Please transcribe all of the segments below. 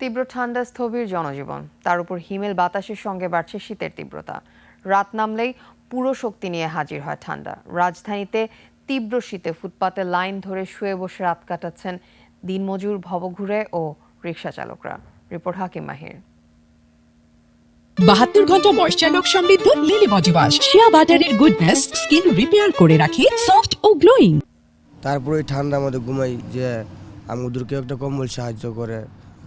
তীব্র ঠান্ডা স্থবির জনজীবন, তার উপর হিমেল বাতাসের সঙ্গে বাড়ছে শীতের তীব্রতা। রাত নামলেই পুরো শক্তি নিয়ে হাজির হয় ঠান্ডা। রাজধানীতে তীব্র শীতে ফুটপাতে লাইন ধরে শুয়ে বসে রাত কাটাচ্ছেন দিনমজুর, ভবঘুরে ও রিকশা চালকরা। রিপোর্ট হাকিম মাহির। 72 ঘন্টা ময়েশ্চার লক সমৃদ্ধ লিলি বডি ওয়াশ, শিয়া বাটারের গুডনেস স্কিন রিপেয়ার করে রাখে সফট ও গ্লোয়িং। তারপরে ঠান্ডার মধ্যে ঘুমাই যে আমাদেরকে একটা কম্বল সাহায্য করে,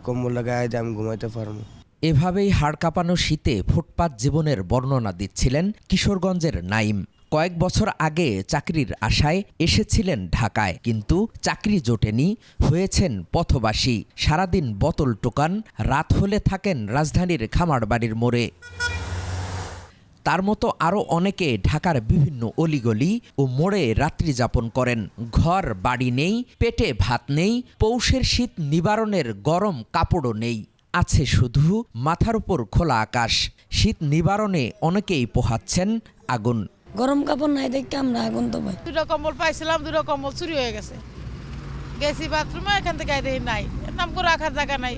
কম্বল গায়ে দিয়ে আমি ঘুমাইতে পারবো। এভাবেই হাড় কাঁপানো শীতে ফুটপাত জীবনের বর্ণনা দিচ্ছিলেন কিশোরগঞ্জের নাইম। কয়েক বছর আগে চাকরির আশায় এসেছিলেন ঢাকায়, কিন্তু চাকরি জোটেনি, হয়েছেন পথবাসী। সারাদিন বোতল টোকান, রাত হলে থাকেন রাজধানীর খামারবাড়ির মোড়ে। তার মতো আরও অনেকে ঢাকার বিভিন্ন অলিগলি ও মোড়ে রাত্রি যাপন করেন। ঘর বাড়ি নেই, পেটে ভাত নেই, পৌষের শীত নিবারণের গরম কাপড়ও নেই। আছে শুধু মাথার উপর খোলা আকাশ। শীত নিবারণে অনেকেই পোহাচ্ছেন আগুন। গরম কাপড় নাই দেখে আমরা আগুন তো ভাই। দুটো কম্বল পাইছিলাম, দুটো কম্বল চুরি হয়ে গেছে। গেছি বাথরুমে, এখান থেকে নাই, নাম করে রাখার জায়গা নাই।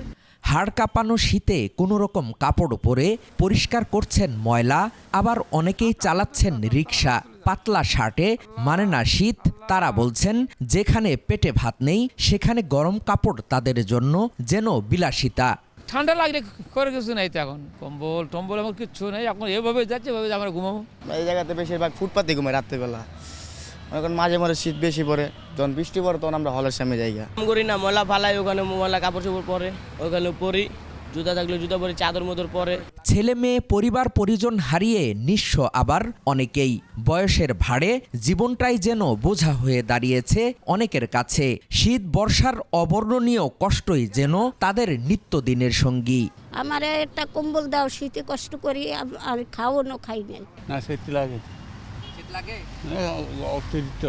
হাড় কাঁপানো শীতে কোনো রকম কাপড় পরে পরিষ্কার করছেন ময়লা, আবার অনেকেই চালাচ্ছেন রিকশা। পাতলা শার্টে মানে না শীত। তারা বলছেন যেখানে পেটে ভাত নেই সেখানে গরম কাপড় তাদের জন্য যেন বিলাসিতা। ঠান্ডা লাগলে করে কিছু নাই, তো এখন কম্বল টম্বল আমার কিচ্ছু নেই। এখন এভাবে যাচ্ছে, এভাবে আমরা ঘুমাবো। এই জায়গাতে বেশিরভাগ ফুটপাতে ঘুমাই রাত্রেবেলা। এখন মাঝে মাঝে শীত বেশি পড়ে, যখন বৃষ্টি পড়ে তখন আমরা হলের সামনে যাই। করি না, ময়লা ফালাই, ওখানে ময়লা কাপড় চোপড় পরে, ওখানে পরি, জুতা থাকলে জুতা পরে, চাদর মদর পরে। ছেলে মেয়ে, পরিবার পরিজন হারিয়ে নিঃস্ব আবার অনেকেই। বয়সের ভারে জীবনটাই যেন বোঝা হয়ে দাঁড়িয়েছে অনেকের কাছে। শীত বর্ষার অবর্ণনীয় কষ্টই যেন তাদের নিত্যদিনের সঙ্গী। আমার একটা কম্বল দাও, শীতে কষ্ট করি, আর খাওয়ানো খাই নাই। না শীত লাগে, শীত লাগে অতিরিক্ত।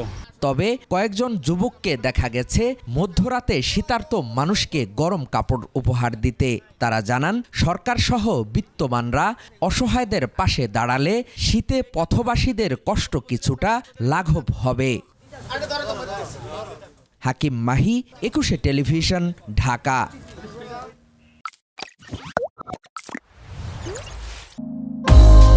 তবে কয়েকজন যুবককে দেখা গেছে মধ্যরাতে শীতার্ত মানুষকে গরম কাপড় উপহার দিতে। তারা জানান সরকার সহ বিত্তমানরা অসহায়দের পাশে দাঁড়ালে শীতে পথবাসীদের কষ্ট কিছুটা লাঘব হবে। হাকিম মাহি, 21 টেলিভিশন, ঢাকা।